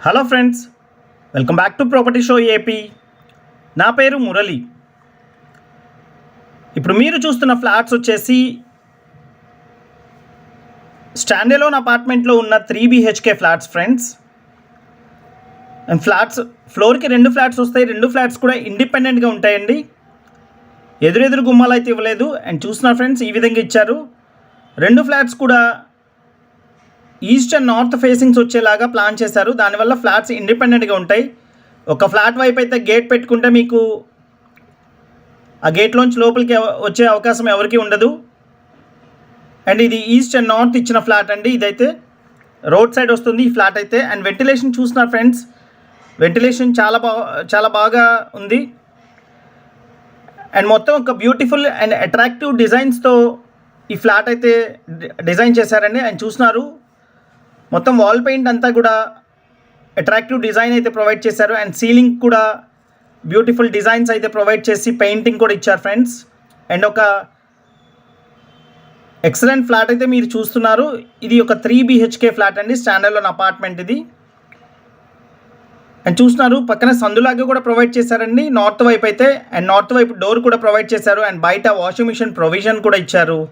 Hello friends, welcome back to property show AP. నా పేరు మురళి. ఇప్పుడు మీరు చూస్తున్న ఫ్లాట్స్ వచ్చేసి స్టాండర్లోన్ అపార్ట్మెంట్లో ఉన్న 3 BHK flats friends. And flats ఫ్లోర్కి 2 ఫ్లాట్స్ వస్తాయి. 2 ఫ్లాట్స్ కూడా ఇండిపెండెంట్గా ఉంటాయండి. ఎదురెదురు గుమ్మాలు అయితే ఇవ్వలేదు. అండ్ చూస్తున్నారు ఫ్రెండ్స్, ఈ విధంగా ఇచ్చారు. 2 ఫ్లాట్స్ కూడా ఈస్ట్ అండ్ నార్త్ ఫేసింగ్స్ వచ్చేలాగా ప్లాన్ చేశారు. దానివల్ల ఫ్లాట్స్ ఇండిపెండెంట్గా ఉంటాయి. ఒక ఫ్లాట్ వైపు అయితే గేట్ పెట్టుకుంటే మీకు ఆ గేట్లోంచి లోపలికి వచ్చే అవకాశం ఎవరికి ఉండదు. అండ్ ఇది ఈస్ట్ అండ్ నార్త్ ఇచ్చిన ఫ్లాట్ అండి. ఇదైతే రోడ్ సైడ్ వస్తుంది ఈ ఫ్లాట్ అయితే. అండ్ వెంటిలేషన్ చూస్తున్నారు ఫ్రెండ్స్, వెంటిలేషన్ చాలా బాగా ఉంది. అండ్ మొత్తం ఒక బ్యూటిఫుల్ అండ్ అట్రాక్టివ్ డిజైన్స్తో ఈ ఫ్లాట్ అయితే డిజైన్ చేశారండి. అండ్ చూస్తున్నారు, మొత్తం వాల్ పెయింట్ అంతా కూడా అట్రాక్టివ్ డిజైన్ అయితే ప్రొవైడ్ చేశారు. అండ్ సీలింగ్ కూడా బ్యూటిఫుల్ డిజైన్స్ అయితే ప్రొవైడ్ చేసి పెయింటింగ్ కూడా ఇచ్చారు ఫ్రెండ్స్. అండ్ ఒక ఎక్సలెంట్ ఫ్లాట్ అయితే మీరు చూస్తున్నారు. ఇది ఒక 3 BHK ఫ్లాట్ అండి, స్టాండర్లోన్ అపార్ట్మెంట్ ఇది. అండ్ చూస్తున్నారు, పక్కన సందులాగా కూడా ప్రొవైడ్ చేశారండి నార్త్ వైపు అయితే. అండ్ నార్త్ వైపు డోర్ కూడా ప్రొవైడ్ చేశారు. అండ్ బయట వాషింగ్ మిషన్ ప్రొవిజన్ కూడా ఇచ్చారు.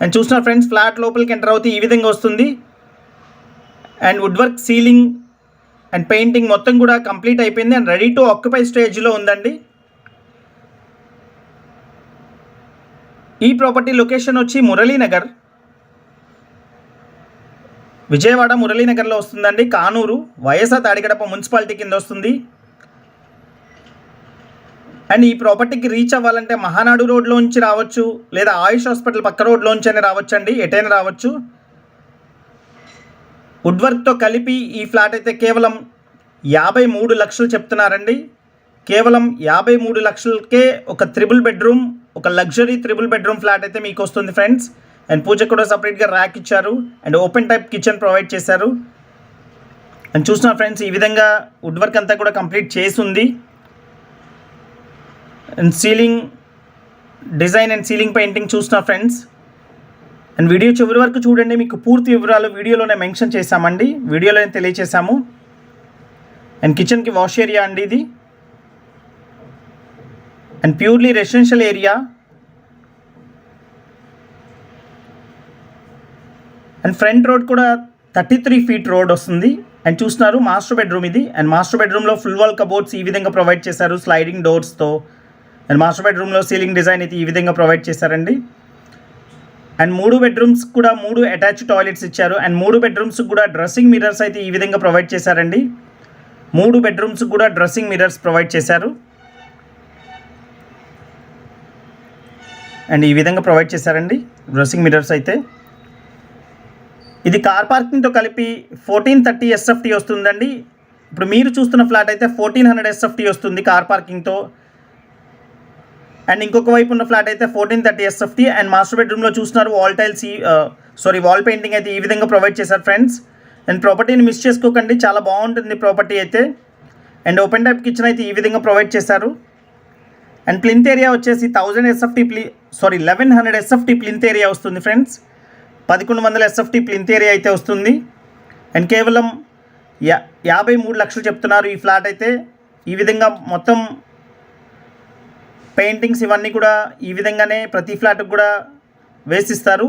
అండ్ చూస్తున్నారు ఫ్రెండ్స్, ఫ్లాట్ లోపలికి ఎంటర్ అవుతే ఈ విధంగా వస్తుంది. And wood work, ceiling and painting మొత్తం కూడా కంప్లీట్ అయిపోయింది. అండ్ రెడీ టు ఆక్యుపై స్టేజ్లో ఉందండి. ఈ ప్రాపర్టీ లొకేషన్ వచ్చి మురళీనగర్, విజయవాడ మురళీనగర్లో వస్తుందండి. కానూరు వైఎస్ఆర్ తాడిగడప మున్సిపాలిటీ కింద వస్తుంది. అండ్ ఈ ప్రాపర్టీకి రీచ్ అవ్వాలంటే మహానాడు రోడ్లోంచి రావచ్చు, లేదా ఆయుష్ హాస్పిటల్ పక్క రోడ్లోంచి అయినా రావచ్చు అండి, ఎటైనా రావచ్చు. వుడ్ వర్క్తో కలిపి ఈ ఫ్లాట్ అయితే కేవలం 53 లక్షలు చెప్తున్నారండి. కేవలం 53 లక్షలకే ఒక 3 బెడ్రూమ్, ఒక లగ్జరీ 3 బెడ్రూమ్ ఫ్లాట్ అయితే మీకు వస్తుంది ఫ్రెండ్స్. అండ్ పూజ కూడా సపరేట్గా ర్యాక్ ఇచ్చారు. And open type kitchen provide చేశారు. అండ్ చూస్తున్నారు ఫ్రెండ్స్, ఈ విధంగా వుడ్ వర్క్ అంతా కూడా కంప్లీట్ చేసి ఉంది. And ceiling design and ceiling painting చూస్తున్నారు ఫ్రెండ్స్. అండ్ వీడియో చివరి వరకు చూడండి, మీకు పూర్తి వివరాలు వీడియోలోనే మెన్షన్ చేశామండి, వీడియోలోనే తెలియచేసాము. అండ్ కిచెన్కి వాష్ ఏరియా అండి ఇది. And purely residential area. And front road కూడా 33 ఫీట్ రోడ్ వస్తుంది. అండ్ చూస్తున్నారు, మాస్టర్ బెడ్రూమ్ ఇది. అండ్ మాస్టర్ బెడ్రూమ్లో ఫుల్ వాల్ కబోర్డ్స్ ఈ విధంగా ప్రొవైడ్ చేశారు, స్లైడింగ్ డోర్స్తో. అండ్ మాస్టర్ బెడ్రూమ్లో సీలింగ్ డిజైన్ అయితే ఈ విధంగా ప్రొవైడ్ చేశారండి. అండ్ 3 బెడ్రూమ్స్ కూడా 3 అటాచ్ టాయిలెట్స్ ఇచ్చారు. అండ్ 3 బెడ్రూమ్స్ కూడా డ్రెస్సింగ్ మిర్రర్స్ అయితే ఈ విధంగా ప్రొవైడ్ చేశారండి. 3 బెడ్రూమ్స్ కూడా డ్రెస్సింగ్ మిర్రర్స్ ప్రొవైడ్ చేశారు. అండ్ ఈ విధంగా ప్రొవైడ్ చేశారండి డ్రెస్సింగ్ మిర్రర్స్ అయితే. ఇది కార్ పార్కింగ్తో కలిపి 1430 SFT వస్తుందండి. ఇప్పుడు మీరు చూస్తున్న ఫ్లాట్ అయితే 1400 SFT వస్తుంది కార్ పార్కింగ్తో. అండ్ ఇంకొక వైపు ఉన్న ఫ్లాట్ అయితే 1430 SFT. అండ్ మాస్టర్ బెడ్రూమ్లో చూస్తున్నారు, వాల్ పెయింటింగ్ అయితే ఈ విధంగా ప్రొవైడ్ చేశారు ఫ్రెండ్స్. అండ్ ప్రాపర్టీని మిస్ చేసుకోకండి, చాలా బాగుంటుంది ప్రాపర్టీ అయితే. అండ్ ఓపెన్ టైప్ కిచెన్ అయితే ఈ విధంగా ప్రొవైడ్ చేశారు. అండ్ ప్లింత్ ఏరియా వచ్చేసి 1100 SFT ప్లింత్ ఏరియా వస్తుంది ఫ్రెండ్స్. 1100 SFT ప్లింత్ ఏరియా అయితే వస్తుంది. అండ్ కేవలం 53 లక్షలు చెప్తున్నారు ఈ ఫ్లాట్ అయితే. ఈ విధంగా మొత్తం పెయింటింగ్స్ ఇవన్నీ కూడా ఈ విధంగానే ప్రతి ఫ్లాట్కి కూడా వేసిస్తారు.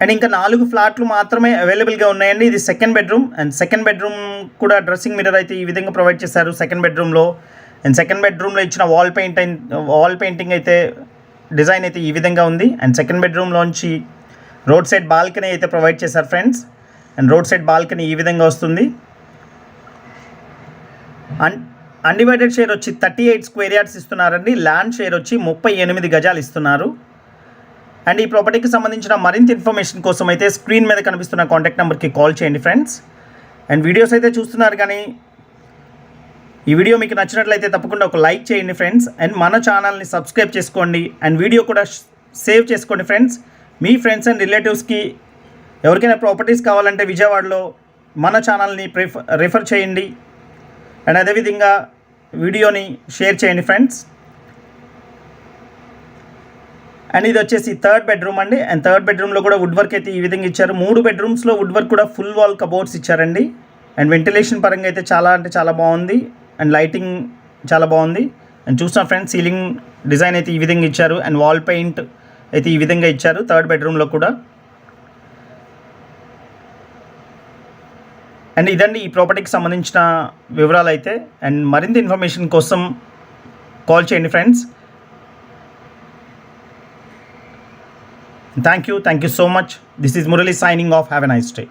అండ్ ఇంకా 4 ఫ్లాట్లు మాత్రమే అవైలబుల్గా ఉన్నాయండి. ఇది second bedroom. And second bedroom కూడా డ్రెస్సింగ్ మిర్రర్ అయితే ఈ విధంగా ప్రొవైడ్ చేశారు సెకండ్ బెడ్రూమ్లో. అండ్ సెకండ్ బెడ్రూమ్లో ఇచ్చిన వాల్ పెయింటింగ్ అయితే డిజైన్ అయితే ఈ విధంగా ఉంది. అండ్ సెకండ్ బెడ్రూమ్లోంచి రోడ్ సైడ్ బాల్కనీ అయితే ప్రొవైడ్ చేశారు friends. And road side balcony ఈ విధంగా వస్తుంది. అన్డివైడెడ్ షేర్ వచ్చి 38 స్క్వేర్ యార్డ్స్ ఇస్తున్నారండి. ల్యాండ్ షేర్ వచ్చి 38 గజాలు ఇస్తున్నారు. అండ్ ఈ ప్రాపర్టీకి సంబంధించిన మరింత ఇన్ఫర్మేషన్ కోసం అయితే స్క్రీన్ మీద కనిపిస్తున్న కాంటాక్ట్ నెంబర్కి కాల్ చేయండి ఫ్రెండ్స్. అండ్ వీడియోస్ అయితే చూస్తున్నారు, కానీ ఈ వీడియో మీకు నచ్చినట్లయితే తప్పకుండా ఒక లైక్ చేయండి ఫ్రెండ్స్. అండ్ మన ఛానల్ని సబ్స్క్రైబ్ చేసుకోండి. అండ్ వీడియో కూడా సేవ్ చేసుకోండి ఫ్రెండ్స్. మీ ఫ్రెండ్స్ అండ్ రిలేటివ్స్కి ఎవరికైనా ప్రాపర్టీస్ కావాలంటే విజయవాడలో మన ఛానల్ని రిఫర్ చేయండి. అండ్ అదేవిధంగా వీడియోని షేర్ చేయండి ఫ్రెండ్స్. అండ్ ఇది వచ్చేసి థర్డ్ బెడ్రూమ్ అండి. అండ్ థర్డ్ బెడ్రూమ్లో కూడా వుడ్ వర్క్ అయితే ఈ విధంగా ఇచ్చారు. 3 బెడ్రూమ్స్లో వుడ్ వర్క్ కూడా ఫుల్ వాల్ కబోర్డ్స్ ఇచ్చారండి. అండ్ వెంటిలేషన్ పరంగా అయితే చాలా అంటే చాలా బాగుంది. అండ్ లైటింగ్ చాలా బాగుంది. అండ్ చూసిన ఫ్రెండ్స్ సీలింగ్ డిజైన్ అయితే ఈ విధంగా ఇచ్చారు. అండ్ వాల్ పెయింట్ అయితే ఈ విధంగా ఇచ్చారు థర్డ్ బెడ్రూమ్లో కూడా. అండ్ ఇదండి ఈ ప్రాపర్టీకి సంబంధించిన వివరాలు అయితే. అండ్ మరింత ఇన్ఫర్మేషన్ కోసం కాల్ చేయండి friends. Thank you so much. This is Murali signing off. Have a nice day.